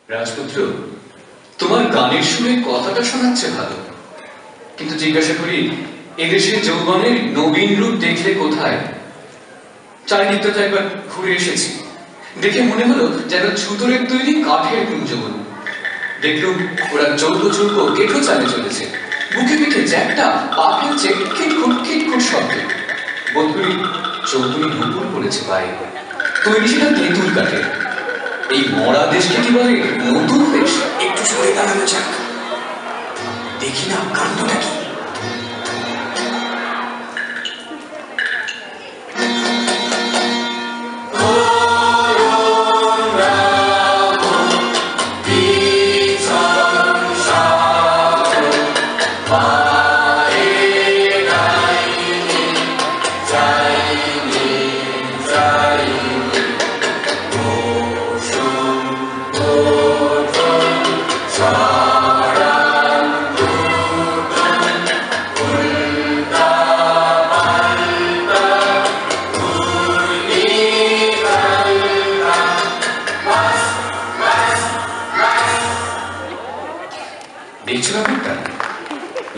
রাজপুত্র, তোমার গানের সুরে কথাটা শোনাচ্ছে ভালো, কিন্তু জিজ্ঞাসা করি এদেশে যৌবনের নবীন রূপ দেখলে কোথায়? চারিদিকটা তো একবার ঘুরে এসেছি, দেখে মনে হলো যেন ছুতরের তৈরি কাঠের কুঞ্জবন। দেখলুম ওরা চৌকো চৌকো কেঠো চালে চলেছে, বুকে পিঠে জ্যাকটা পা ফেলছে খিটখুট খিটখুট শব্দে। বোধ করি চৌধুরী নুপুর পড়েছে পায়ে, তৈরি সেটা তেঁতুল কাঠে। এই মরা দেশকে কি বলে নতুন দেশ? একটু সরে দাঁড়ানো যাক, দেখি না কাণ্ডটা কি।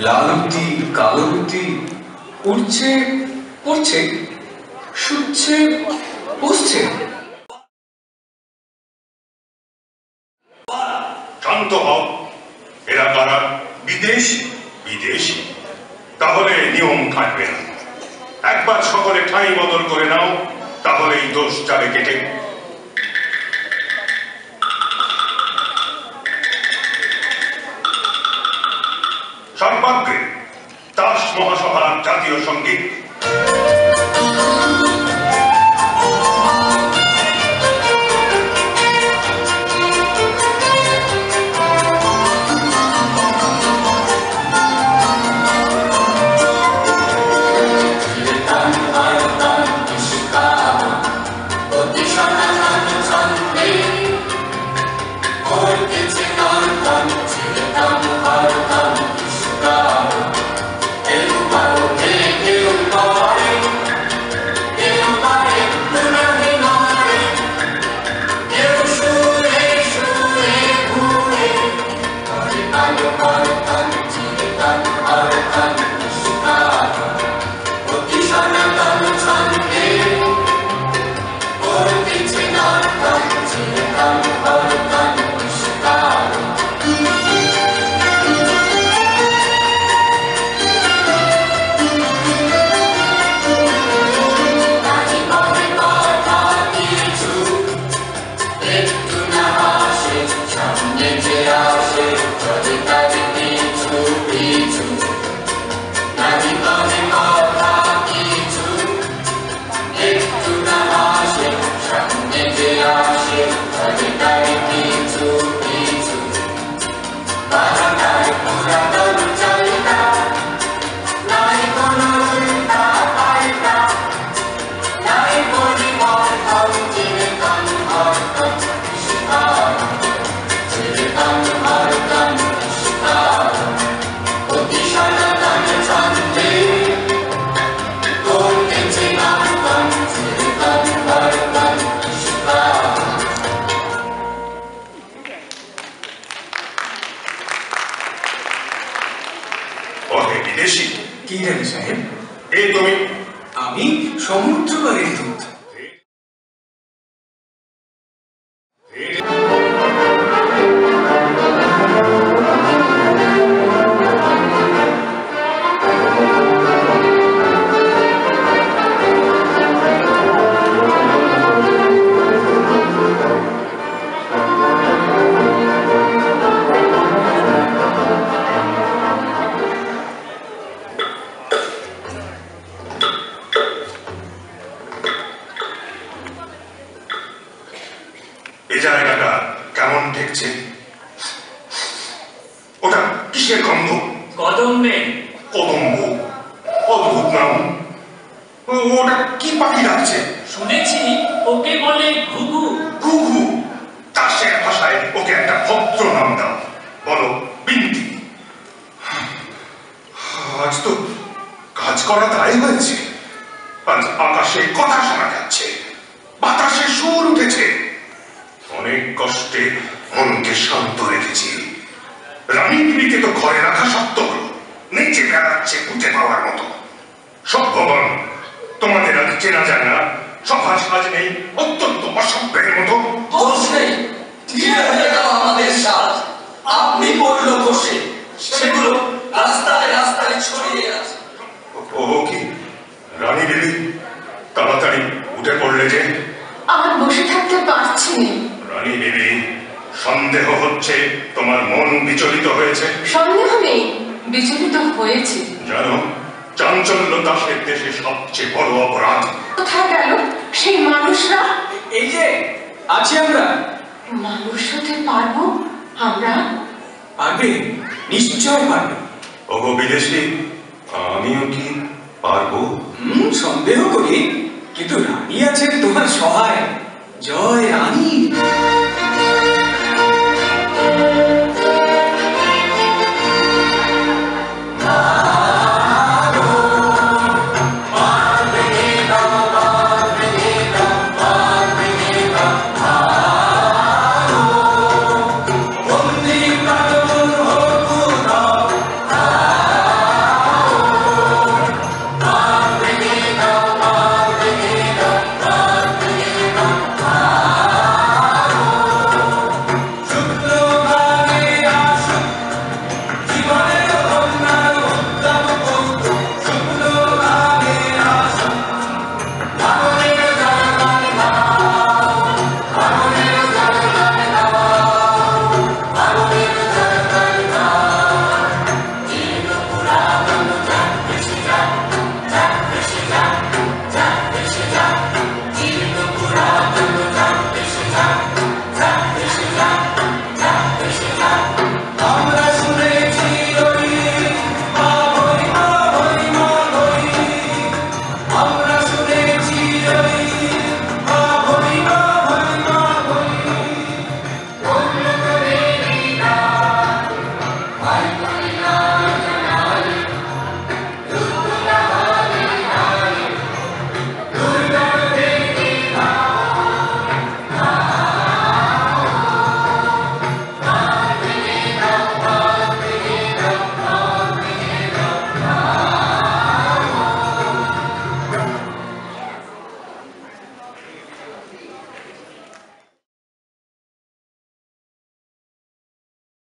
লালুতি কালুতি উঠছে পড়ছে, শুচ্ছে বসছে। শান্ত হও, এরা কারা? বিদেশি? বিদেশি তাহলে নিয়ম থাকবে না। একবার সকলে ঠাঁই বদল করে নাও, তাহলেই দোষ যাবে কেটে। সর্বাগ্রে দাস মহাসভার জাতীয় সঙ্গীত। কি জানি সাহেব? এই তুমি? আমি সমুদ্রবাড়ির দূত। এই জায়গাটা কেমন ঠেকছে? ওটা কিসের গন্ধ? কদম্বে। কদম্ব? অদ্ভুত নাম। ওটা কি পাখি ডাকছে? শুনেছি ওকে বলে ঘুঘু। ঘুঘু? চাষের ভাষায় ওকে একটা ভদ্র নাম দাও, বলো বিন্তি। আজ তো কাজ করা দায় হয়েছে। আজ আকাশে কথা শোনা যাচ্ছে, বাতাসে সুর উঠেছে। অনেক কষ্টে মনকে শান্ত রেখেছি। রানী বিবিকে তো ঘরে রাখা শক্ত হলো, নিচে বেড়াচ্ছে খুঁজে পাওয়ার মতো। সভ্যগণ, তোমাদের আজ চেনা যায় না, সভা সাজ নেই, অত্যন্ত অসভ্যের মতো। দোষ নেই, ধীরে হয়ে গেল আমাদের সাজ। আপনি পড়ল বসে, সেগুলো রাস্তায় রাস্তায় ছড়িয়ে আছে। ও কি রানী বিবি, তাড়াতাড়ি উঠে পড়লে যে। আর বসে থাকতে পারছি না। রানী বিবি, সন্দেহ হচ্ছে তোমার মন বিচলিত হয়েছে। সন্দেহ নেই, বিচলিত হয়েছে। জানো, চাঞ্চল্য দাসের দেশে সবচেয়ে বড় অপরাধ। কোথায় গেল সেই মানুষরা? এই যে আছি আমরা। মানুষ হতে পারবো আমরা? পারবে, নিশ্চয় পারবে। ওগো বিদেশি, আমিও কি পারবো? সন্দেহ করি, কিন্তু রানী আছেন তোমার সহায়। জয় রানী।